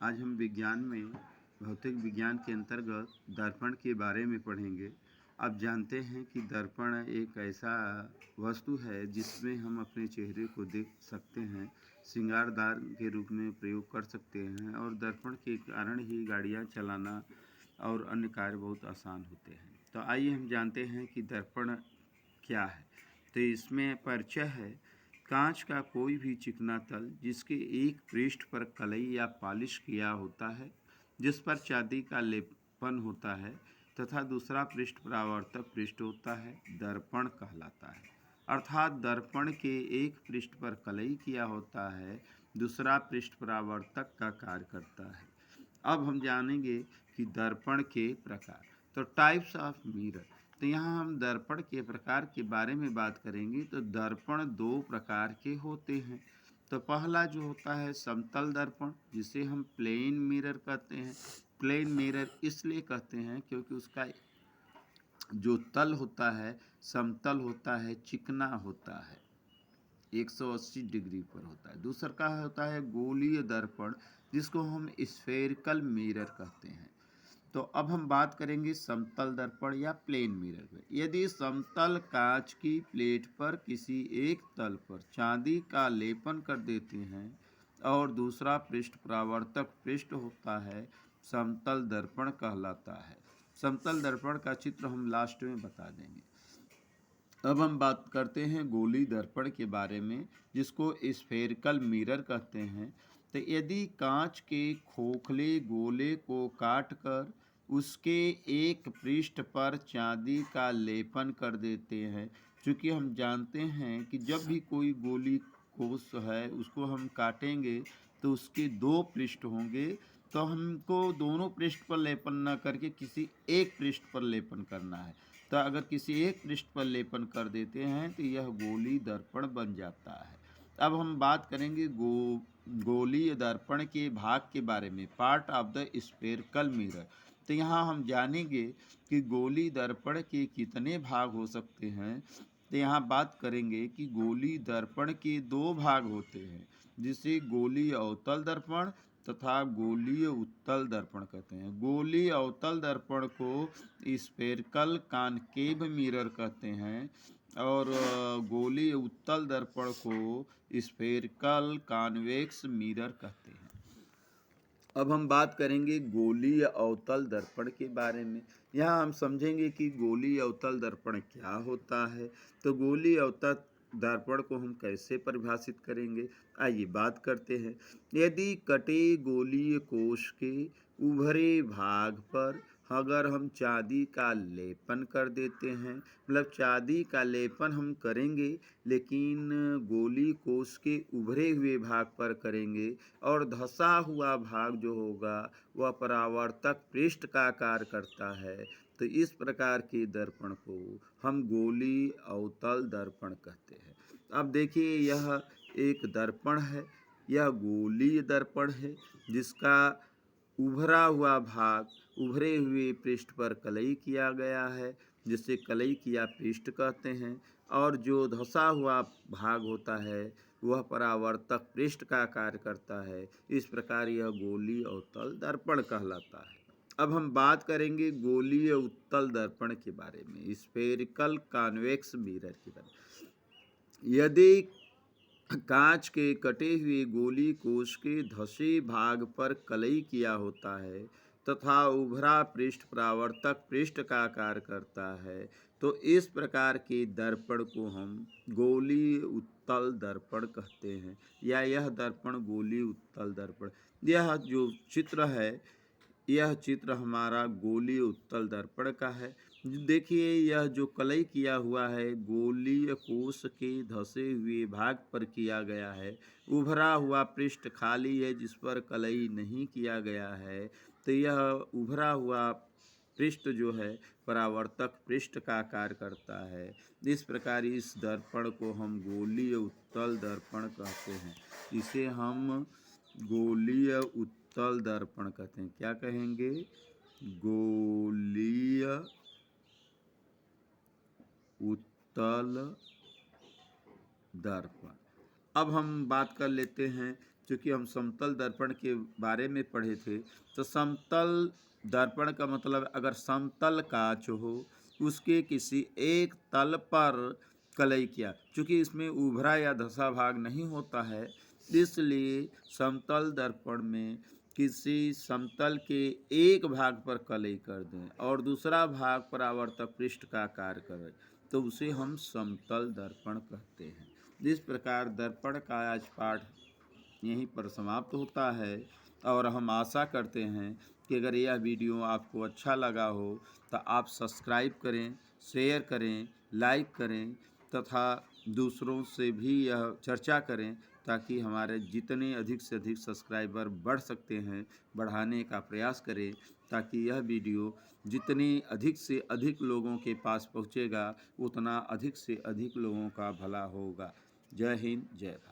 आज हम विज्ञान में भौतिक विज्ञान के अंतर्गत दर्पण के बारे में पढ़ेंगे। आप जानते हैं कि दर्पण एक ऐसा वस्तु है जिसमें हम अपने चेहरे को देख सकते हैं, श्रृंगारदार के रूप में प्रयोग कर सकते हैं और दर्पण के कारण ही गाड़ियाँ चलाना और अन्य कार्य बहुत आसान होते हैं। तो आइए हम जानते हैं कि दर्पण क्या है। तो इसमें परिचय है। कांच का कोई भी चिकना तल जिसके एक पृष्ठ पर कलई या पॉलिश किया होता है, जिस पर चांदी का लेपन होता है तथा दूसरा पृष्ठ परावर्तक पृष्ठ होता है, दर्पण कहलाता है। अर्थात दर्पण के एक पृष्ठ पर कलई किया होता है, दूसरा पृष्ठ परावर्तक का कार्य करता है। अब हम जानेंगे कि दर्पण के प्रकार। तो टाइप्स ऑफ मिरर। तो यहाँ हम दर्पण के प्रकार के बारे में बात करेंगे। तो दर्पण दो प्रकार के होते हैं। तो पहला जो होता है समतल दर्पण, जिसे हम प्लेन मिरर कहते हैं। प्लेन मिरर इसलिए कहते हैं क्योंकि उसका जो तल होता है समतल होता है, चिकना होता है, 180 डिग्री पर होता है। दूसरा का होता है गोलीय दर्पण, जिसको हम स्फेरिकल मिरर कहते हैं। तो अब हम बात करेंगे समतल दर्पण या प्लेन मिरर में। यदि समतल कांच की प्लेट पर किसी एक तल पर चांदी का लेपन कर देते हैं और दूसरा पृष्ठ परावर्तक पृष्ठ होता है, समतल दर्पण कहलाता है। समतल दर्पण का चित्र हम लास्ट में बता देंगे। अब हम बात करते हैं गोली दर्पण के बारे में, जिसको स्फेरिकल मिरर कहते हैं। तो यदि कांच के खोखले गोले को काटकर उसके एक पृष्ठ पर चांदी का लेपन कर देते हैं, चूँकि हम जानते हैं कि जब भी कोई गोली कोस है उसको हम काटेंगे तो उसके दो पृष्ठ होंगे, तो हमको दोनों पृष्ठ पर लेपन न करके किसी एक पृष्ठ पर लेपन करना है। तो अगर किसी एक पृष्ठ पर लेपन कर देते हैं तो यह गोली दर्पण बन जाता है। अब हम बात करेंगे गोलीय दर्पण के भाग के बारे में, part of the spherical mirror. तो यहाँ हम जानेंगे कि गोली दर्पण के कितने भाग हो सकते हैं। तो यहाँ बात करेंगे कि गोली दर्पण के दो भाग होते हैं, जिसे गोलीय अवतल दर्पण तथा गोलीय उत्तल दर्पण कहते हैं। गोलीय अवतल दर्पण को स्फेरिकल कॉनकेव मिरर कहते हैं और गोलीय उत्तल दर्पण को स्फेरिकल कॉन्वेक्स मिरर कहते हैं। अब हम बात करेंगे गोलीय अवतल दर्पण के बारे में। यहाँ हम समझेंगे कि गोलीय अवतल दर्पण क्या होता है। तो गोलीय अवतल दर्पण को हम कैसे परिभाषित करेंगे, आइए बात करते हैं। यदि कटे गोलीय कोश के उभरे भाग पर अगर हम चांदी का लेपन कर देते हैं, मतलब चांदी का लेपन हम करेंगे लेकिन गोली कोश के उभरे हुए भाग पर करेंगे और धंसा हुआ भाग जो होगा वह परावर्तक पृष्ठ का कार्य करता है, तो इस प्रकार के दर्पण को हम गोली अवतल दर्पण कहते हैं। अब देखिए, यह एक दर्पण है, यह गोलीय दर्पण है जिसका उभरा हुआ भाग उभरे हुए पृष्ठ पर कलई किया गया है, जिसे कलई किया पृष्ठ कहते हैं, और जो धंसा हुआ भाग होता है वह परावर्तक पृष्ठ का कार्य करता है। इस प्रकार यह गोलीय अवतल दर्पण कहलाता है। अब हम बात करेंगे गोलीय उत्तल दर्पण के बारे में, स्फेरिकल कॉन्वेक्स मिरर के बारे में। यदि कांच के कटे हुए गोली कोश के धंसे भाग पर कलई किया होता है तथा उभरा पृष्ठ परावर्तक पृष्ठ का कार्य करता है, तो इस प्रकार के दर्पण को हम गोलीय उत्तल दर्पण कहते हैं, या यह दर्पण गोलीय उत्तल दर्पण। यह जो चित्र है, यह चित्र हमारा गोलीय उत्तल दर्पण का है। देखिए, यह जो कलई किया हुआ है गोलीय कोश के धंसे हुए भाग पर किया गया है। उभरा हुआ पृष्ठ खाली है जिस पर कलई नहीं किया गया है, तो यह उभरा हुआ पृष्ठ जो है परावर्तक पृष्ठ का कार्य करता है। इस प्रकार इस दर्पण को हम गोलीय उत्तल दर्पण कहते हैं। इसे हम गोलीय उत्तल दर्पण कहते हैं। क्या कहेंगे? गोलीय उत्तल दर्पण। अब हम बात कर लेते हैं, क्योंकि हम समतल दर्पण के बारे में पढ़े थे। तो समतल दर्पण का मतलब अगर समतल कांच हो, उसके किसी एक तल पर कलई किया, चूँकि इसमें उभरा या धँसा भाग नहीं होता है, इसलिए समतल दर्पण में किसी समतल के एक भाग पर कलई कर दें और दूसरा भाग परावर्तक पृष्ठ का कार्य करे, तो उसे हम समतल दर्पण कहते हैं। इस प्रकार दर्पण का आज पाठ यहीं पर समाप्त होता है और हम आशा करते हैं कि अगर यह वीडियो आपको अच्छा लगा हो तो आप सब्सक्राइब करें, शेयर करें, लाइक करें तथा दूसरों से भी यह चर्चा करें, ताकि हमारे जितने अधिक से अधिक सब्सक्राइबर बढ़ सकते हैं, बढ़ाने का प्रयास करें, ताकि यह वीडियो जितने अधिक से अधिक लोगों के पास पहुँचेगा, उतना अधिक से अधिक लोगों का भला होगा। जय हिंद, जय भारत।